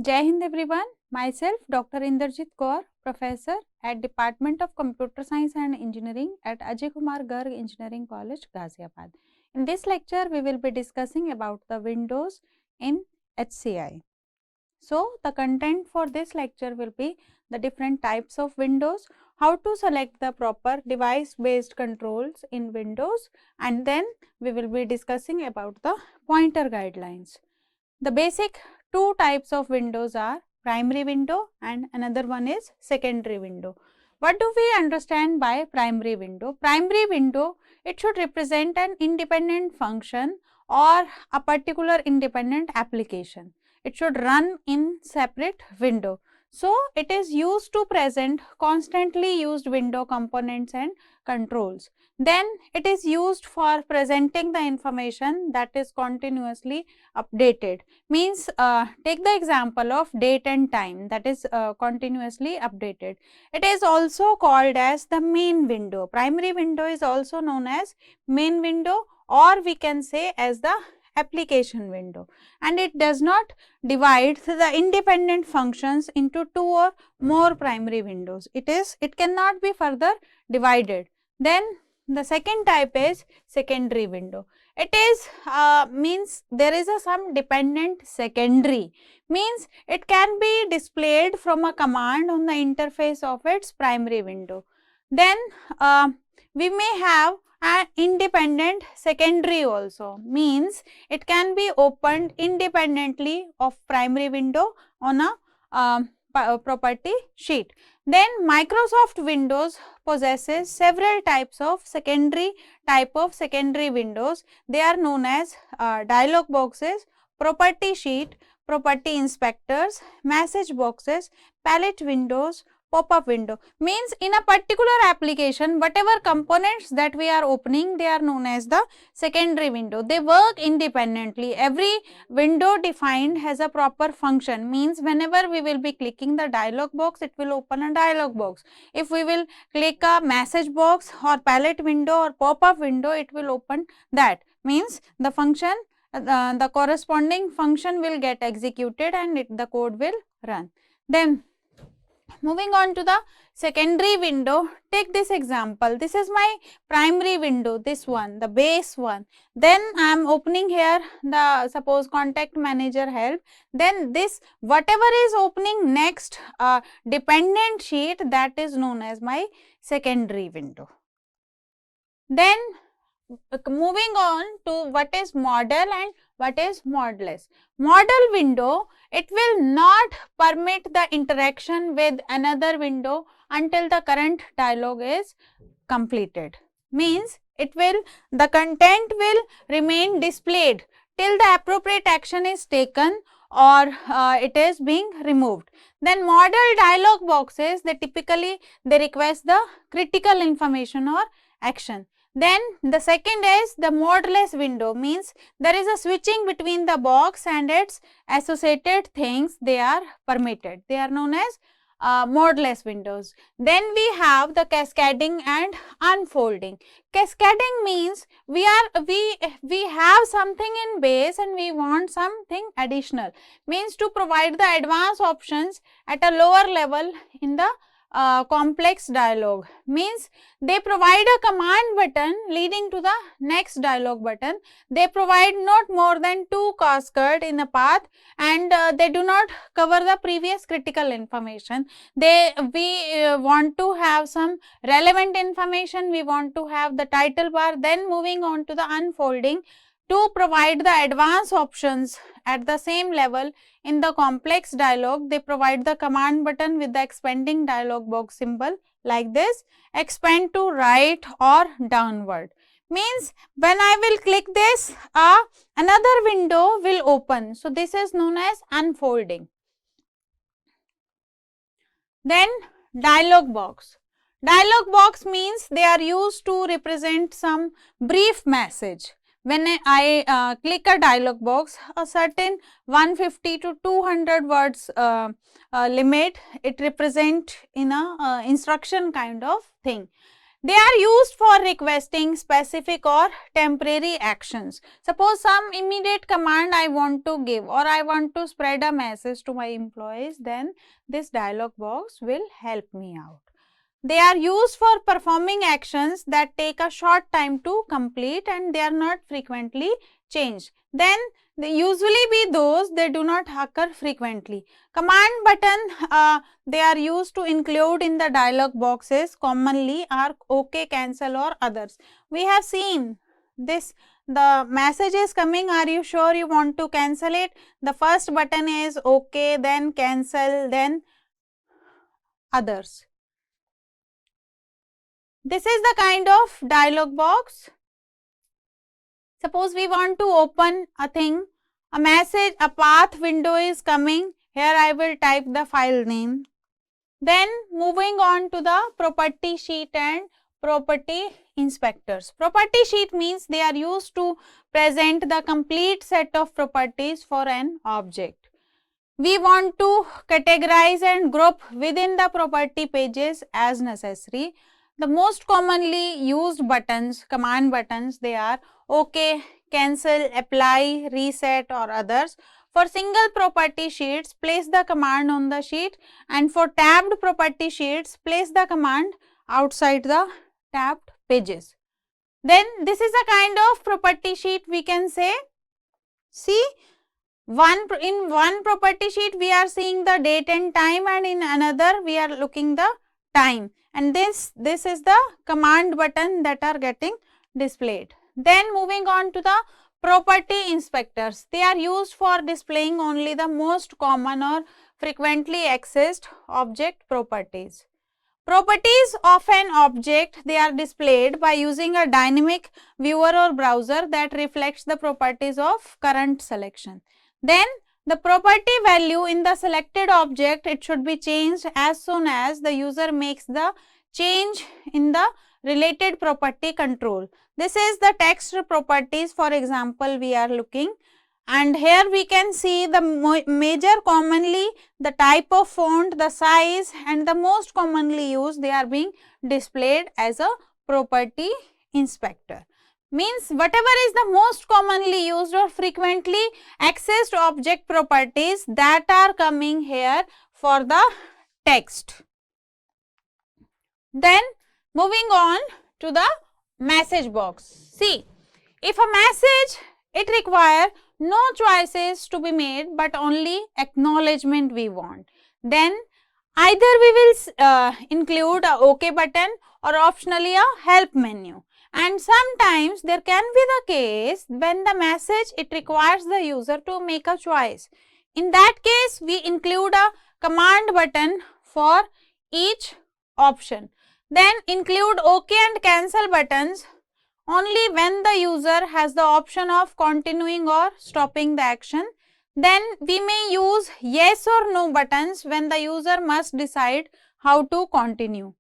Jai Hind everyone. Myself Dr. Inderjeet Kaur, Professor at Department of Computer Science and Engineering at Ajay Kumar Garg Engineering College, Ghaziabad. In this lecture, we will be discussing about the windows in HCI. So, the content for this lecture will be the different types of windows, how to select the proper device based controls in Windows, and then we will be discussing about the pointer guidelines. The basic two types of windows are primary window and another one is secondary window. What do we understand by primary window? Primary window, it should represent an independent function or a particular independent application. It should run in separate window. So, it is used to present constantly used window components and controls. Then it is used for presenting the information that is continuously updated. Means take the example of date and time, that is continuously updated. It is also called as the main window. Primary window is also known as main window, or we can say as the application window, and it does not divide the independent functions into two or more primary windows. It cannot be further divided. Then the second type is secondary window. It is means there is some dependent secondary, means it can be displayed from a command on the interface of its primary window. Then we may have an independent secondary also, means it can be opened independently of primary window on a property sheet. Then Microsoft Windows possesses several types of secondary windows. They are known as dialog boxes, property sheet, property inspectors, message boxes, palette windows, pop-up window. Means in a particular application, whatever components that we are opening, they are known as the secondary window. They work independently. Every window defined has a proper function, means whenever we will be clicking the dialog box, it will open a dialog box. If we will click a message box or palette window or pop-up window, it will open that. Means the function, the corresponding function will get executed and the code will run. Then moving on to the secondary window, take this example. This is my primary window, this one, the base one. Then I am opening here the suppose contact manager help. Then this whatever is opening next dependent sheet, that is known as my secondary window. Then moving on to what is model and what is modeless. Model window, it will not permit the interaction with another window until the current dialog is completed. Means the content will remain displayed till the appropriate action is taken or it is being removed. Then model dialog boxes, they typically request the critical information or action. Then the second is the modeless window, means there is a switching between the box and its associated things, they are permitted. They are known as modeless windows. Then we have the cascading and unfolding. Cascading means we have something in base and we want something additional, means to provide the advanced options at a lower level in the complex dialog. Means they provide a command button leading to the next dialog button. They provide not more than 2 cascades in a path, and they do not cover the previous critical information. We want to have some relevant information, we want to have the title bar. Then moving on to the unfolding, to provide the advanced options at the same level in the complex dialog, they provide the command button with the expanding dialog box symbol like this, expand to right or downward. Means when I will click this, another window will open. So this is known as unfolding. Then dialog box. Dialog box means they are used to represent some brief message. When I click a dialog box, a certain 150 to 200 words limit, it represent in a instruction kind of thing. They are used for requesting specific or temporary actions. Suppose some immediate command I want to give, or I want to spread a message to my employees, then this dialog box will help me out. They are used for performing actions that take a short time to complete and they are not frequently changed. Then they usually be those they do not occur frequently. Command button they are used to include in the dialog boxes commonly are OK, cancel or others. We have seen this, the message is coming, are you sure you want to cancel it? The first button is OK, then cancel, then others. This is the kind of dialog box. Suppose we want to open a thing, a message, a path window is coming. Here I will type the file name. Then moving on to the property sheet and property inspectors. Property sheet means they are used to present the complete set of properties for an object. We want to categorize and group within the property pages as necessary. The most commonly used buttons, command buttons, they are OK, cancel, apply, reset or others. For single property sheets, place the command on the sheet, and for tabbed property sheets, place the command outside the tabbed pages. Then this is a kind of property sheet we can say. See, in one property sheet we are seeing the date and time, and in another we are looking the time, and this is the command button that are getting displayed. Then moving on to the property inspectors. They are used for displaying only the most common or frequently accessed object properties. Properties of an object, they are displayed by using a dynamic viewer or browser that reflects the properties of current selection. Then the property value in the selected object, it should be changed as soon as the user makes the change in the related property control. This is the text properties, for example, we are looking, and here we can see the major commonly the type of font, the size, and the most commonly used, they are being displayed as a property inspector. Means whatever is the most commonly used or frequently accessed object properties, that are coming here for the text. Then moving on to the message box. See, if a message, it requires no choices to be made but only acknowledgement we want, then either we will include a OK button or optionally a help menu. And sometimes there can be the case when the message, it requires the user to make a choice. In that case, we include a command button for each option. Then include OK and cancel buttons only when the user has the option of continuing or stopping the action. Then we may use yes or no buttons when the user must decide how to continue.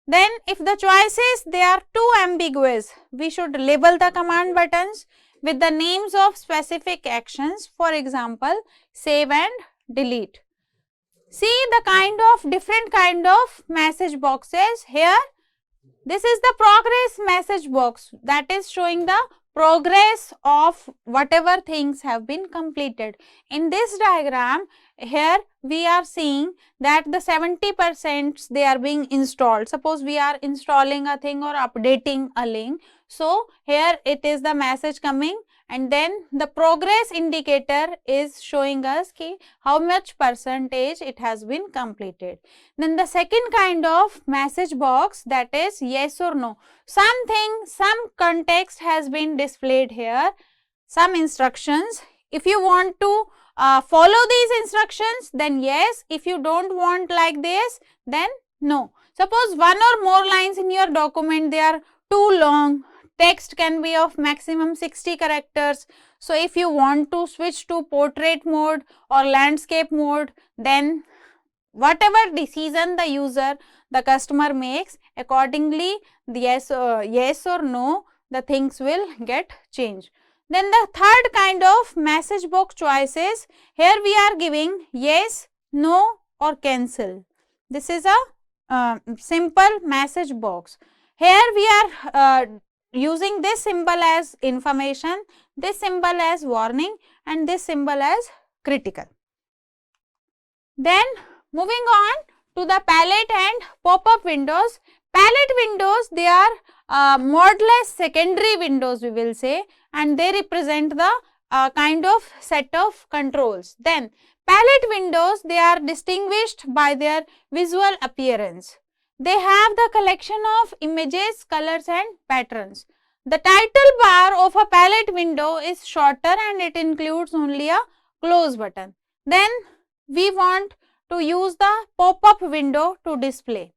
Then if the choices, they are too ambiguous, we should label the command buttons with the names of specific actions, for example, save and delete. See the different kind of message boxes here. This is the progress message box, that is showing the progress of whatever things have been completed. In this diagram, here we are seeing that the 70% they are being installed. Suppose we are installing a thing or updating a link. So here it is the message coming, and then the progress indicator is showing us how much percentage it has been completed. Then the second kind of message box, that is yes or no. Something, some context has been displayed here, some instructions. If you want to follow these instructions, then yes. If you don't want like this, then no. Suppose one or more lines in your document, they are too long. Text can be of maximum 60 characters. So if you want to switch to portrait mode or landscape mode, then whatever decision the user, the customer makes, accordingly the yes or no, the things will get changed. Then the third kind of message box choices, here we are giving yes, no or cancel. This is a simple message box. Here we are using this symbol as information, this symbol as warning, and this symbol as critical. Then moving on to the palette and pop-up windows. Palette windows, they are modeless secondary windows, we will say, and they represent the kind of set of controls. Then palette windows, they are distinguished by their visual appearance. They have the collection of images, colors and patterns. The title bar of a palette window is shorter and it includes only a close button. Then we want to use the pop-up window to display.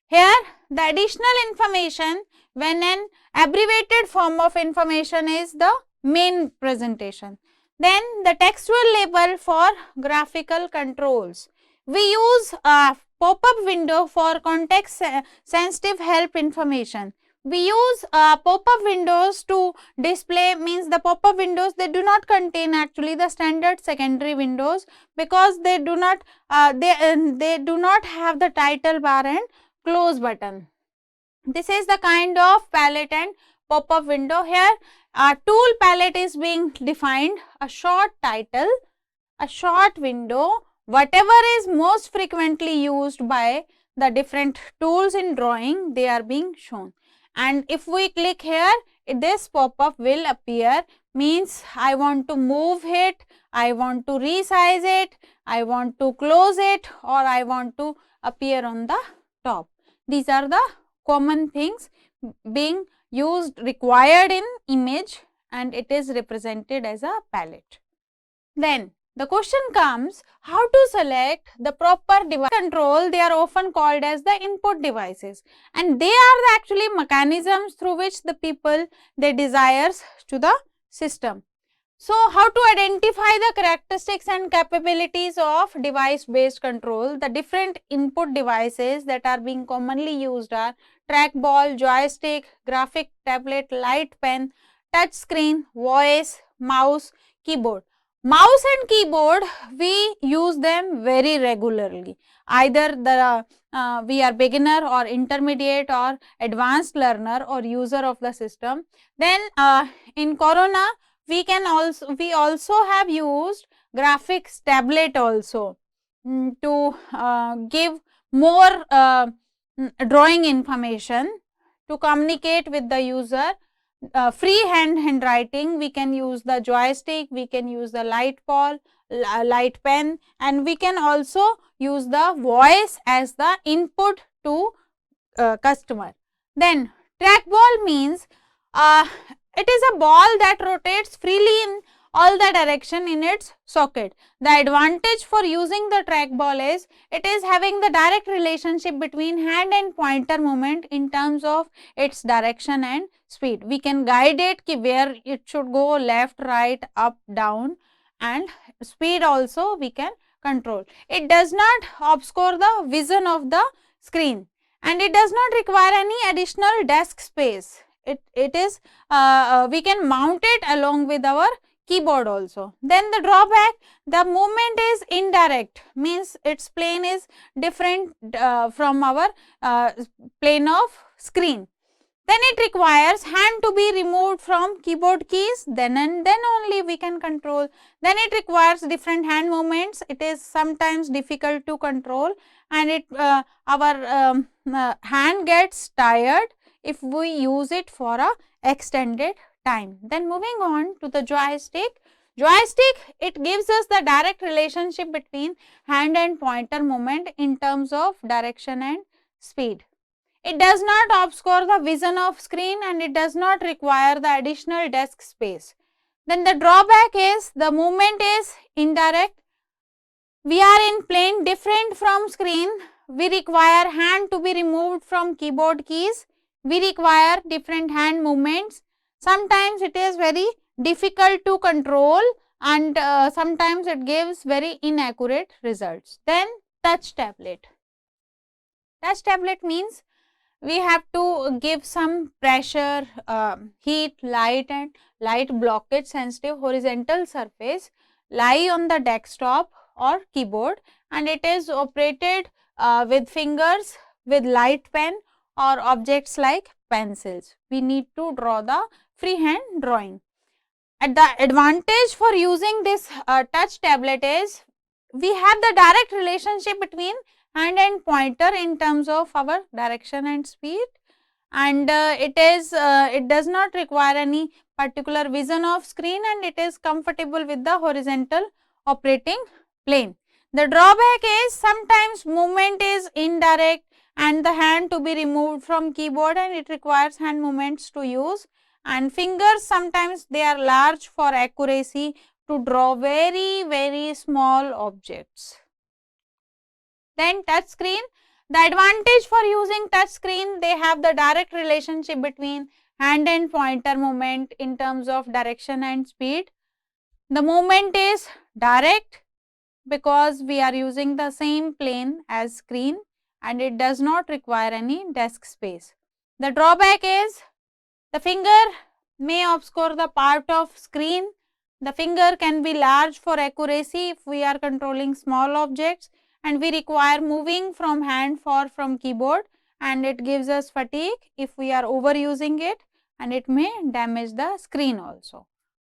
Here the additional information, when an abbreviated form of information is the main presentation. Then the textual label for graphical controls. We use a pop-up window for context sensitive help information. We use pop-up windows to display, means the pop-up windows, they do not contain actually the standard secondary windows, because they do not they do not have the title bar and close button. This is the kind of palette and pop-up window. Here a tool palette is being defined, a short title, a short window, whatever is most frequently used by the different tools in drawing, they are being shown. And if we click here, this pop-up will appear, means I want to move it, I want to resize it, I want to close it, or I want to appear on the top. These are the common things being used, required in image, and it is represented as a palette. Then the question comes, how to select the proper device control. They are often called as the input devices, and they are the actually mechanisms through which the people they desires to the system. So how to identify the characteristics and capabilities of device based control? The different input devices that are being commonly used are trackball, joystick, graphic tablet, light pen, touch screen, voice, mouse, keyboard. Mouse and keyboard, we use them very regularly. Either the we are beginner or intermediate or advanced learner or user of the system. Then in Corona, we also have used graphics tablet also to give more drawing information, to communicate with the user. Freehand handwriting, we can use the joystick, we can use the light pen, and we can also use the voice as the input to customer. Then trackball means it is a ball that rotates freely in all the direction in its socket. The advantage for using the trackball is it is having the direct relationship between hand and pointer movement in terms of its direction and speed. We can guide it where it should go, left, right, up, down, and speed also we can control. It does not obscure the vision of the screen, and it does not require any additional desk space. It is we can mount it along with our keyboard also. Then the drawback, the movement is indirect, means its plane is different from our plane of screen. Then it requires hand to be removed from keyboard keys, then and then only we can control. Then it requires different hand movements. It is sometimes difficult to control, and it our hand gets tired if we use it for a extended time. Then moving on to the joystick. Joystick, it gives us the direct relationship between hand and pointer movement in terms of direction and speed. It does not obscure the vision of screen, and it does not require the additional desk space. Then the drawback is the movement is indirect. We are in plane different from screen. We require hand to be removed from keyboard keys. We require different hand movements. Sometimes it is very difficult to control, and sometimes it gives very inaccurate results. Then touch tablet. Touch tablet means we have to give some pressure, heat, light and light blockage sensitive horizontal surface lie on the desktop or keyboard, and it is operated with fingers, with light pen or objects like pencils. We need to draw the freehand drawing. And the advantage for using this touch tablet is we have the direct relationship between hand and pointer in terms of our direction and speed, and it does not require any particular vision of screen, and it is comfortable with the horizontal operating plane. The drawback is sometimes movement is indirect and the hand to be removed from keyboard, and it requires hand movements to use, and fingers sometimes they are large for accuracy to draw very small objects. Then touch screen. The advantage for using touch screen, they have the direct relationship between hand and pointer movement in terms of direction and speed. The movement is direct because we are using the same plane as screen, and it does not require any desk space. The drawback is the finger may obscure the part of screen. The finger can be large for accuracy if we are controlling small objects, and we require moving from hand or from keyboard, and it gives us fatigue if we are overusing it, and it may damage the screen also.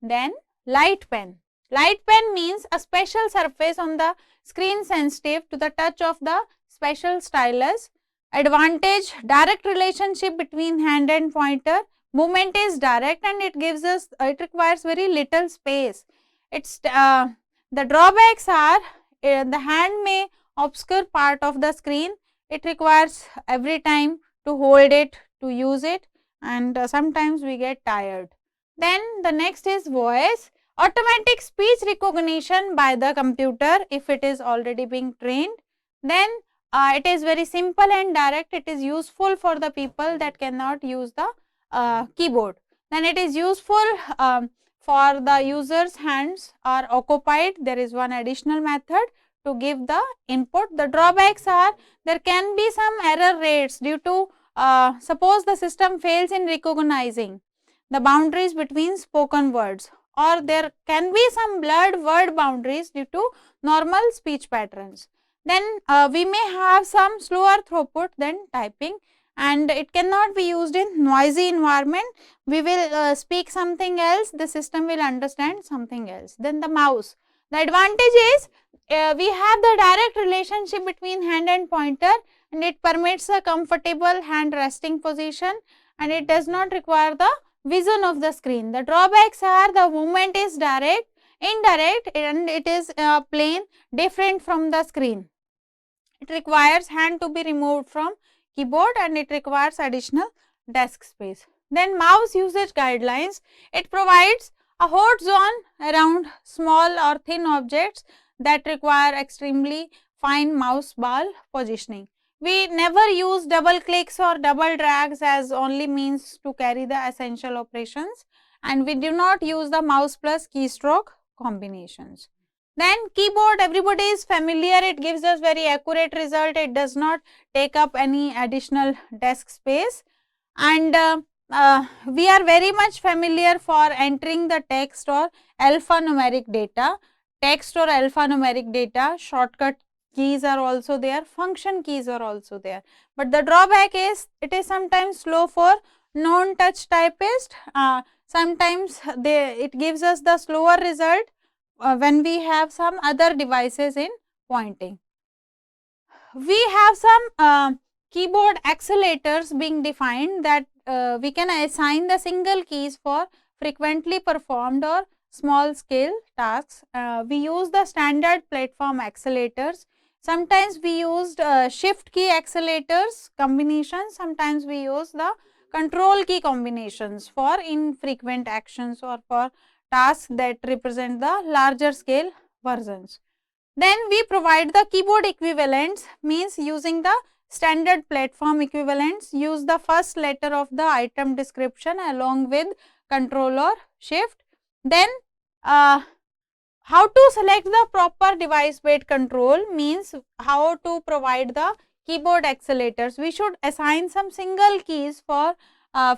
Then light pen. Light pen means a special surface on the screen sensitive to the touch of the special stylus. Advantage, direct relationship between hand and pointer. Movement is direct and it requires very little space. The drawbacks are the hand may obscure part of the screen. It requires every time to hold it, to use it, and sometimes we get tired. Then the next is voice. Automatic speech recognition by the computer if it is already being trained. Then it is very simple and direct. It is useful for the people that cannot use the keyboard. Then it is useful for the user's hands are occupied. There is one additional method to give the input. The drawbacks are there can be some error rates due to suppose the system fails in recognizing the boundaries between spoken words, or there can be some blurred word boundaries due to normal speech patterns. Then we may have some slower throughput than typing, and it cannot be used in noisy environment. We will speak something else, the system will understand something else. Then the mouse. The advantage is we have the direct relationship between hand and pointer, and it permits a comfortable hand resting position, and it does not require the vision of the screen. The drawbacks are the movement is direct, indirect, and it is plain different from the screen. It requires hand to be removed from keyboard, and it requires additional desk space. Then mouse usage guidelines. It provides a hot zone around small or thin objects that require extremely fine mouse ball positioning. We never use double clicks or double drags as only means to carry the essential operations, and we do not use the mouse plus keystroke combinations. Then keyboard, everybody is familiar, it gives us very accurate result, it does not take up any additional desk space, and we are very much familiar for entering the text or alphanumeric data. Text or alphanumeric data, shortcut keys are also there, function keys are also there, but the drawback is it is sometimes slow for non-touch typist. Sometimes it gives us the slower result when we have some other devices in pointing. We have some keyboard accelerators being defined that we can assign the single keys for frequently performed or small scale tasks. We use the standard platform accelerators. Sometimes we used shift key accelerators combinations. Sometimes we use the control key combinations for infrequent actions or for tasks that represent the larger scale versions. Then we provide the keyboard equivalents, means using the standard platform equivalents, use the first letter of the item description along with control or shift. Then how to select the proper device weight control means how to provide the keyboard accelerators. We should assign some single keys for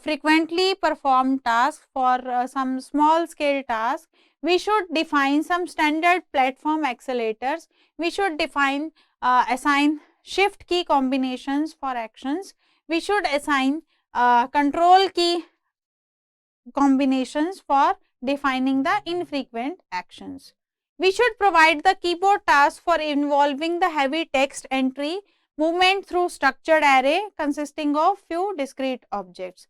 frequently performed tasks, for some small scale tasks. We should define some standard platform accelerators. We should assign shift key combinations for actions. We should assign control key combinations for defining the infrequent actions. We should provide the keyboard task for involving the heavy text entry movement through structured array consisting of few discrete objects.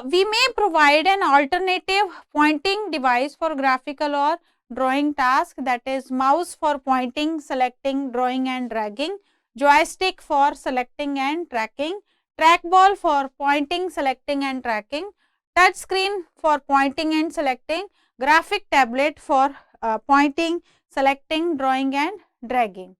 We may provide an alternative pointing device for graphical or drawing task, that is mouse for pointing, selecting, drawing and dragging, joystick for selecting and tracking, trackball for pointing, selecting and tracking, touch screen for pointing and selecting, graphic tablet for pointing, selecting, drawing and dragging.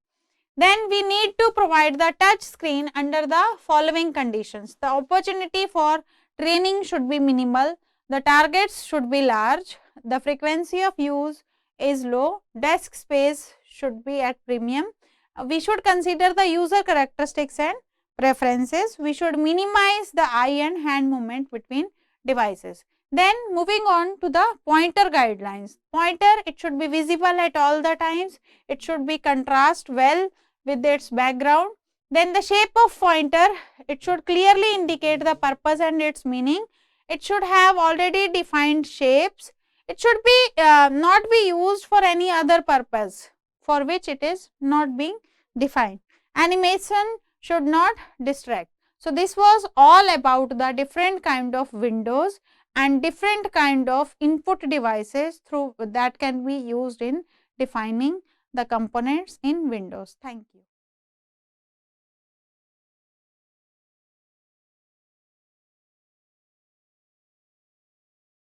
Then we need to provide the touch screen under the following conditions. The opportunity for training should be minimal, the targets should be large, the frequency of use is low, desk space should be at premium. We should consider the user characteristics and preferences. We should minimize the eye and hand movement between devices. Then moving on to the pointer guidelines. Pointer, it should be visible at all the times, it should be contrast well with its background. Then the shape of pointer, it should clearly indicate the purpose and its meaning. It should have already defined shapes. It should be not be used for any other purpose for which it is not being defined. Animation should not distract. So this was all about the different kind of windows and different kind of input devices through that can be used in defining the components in Windows. Thank you.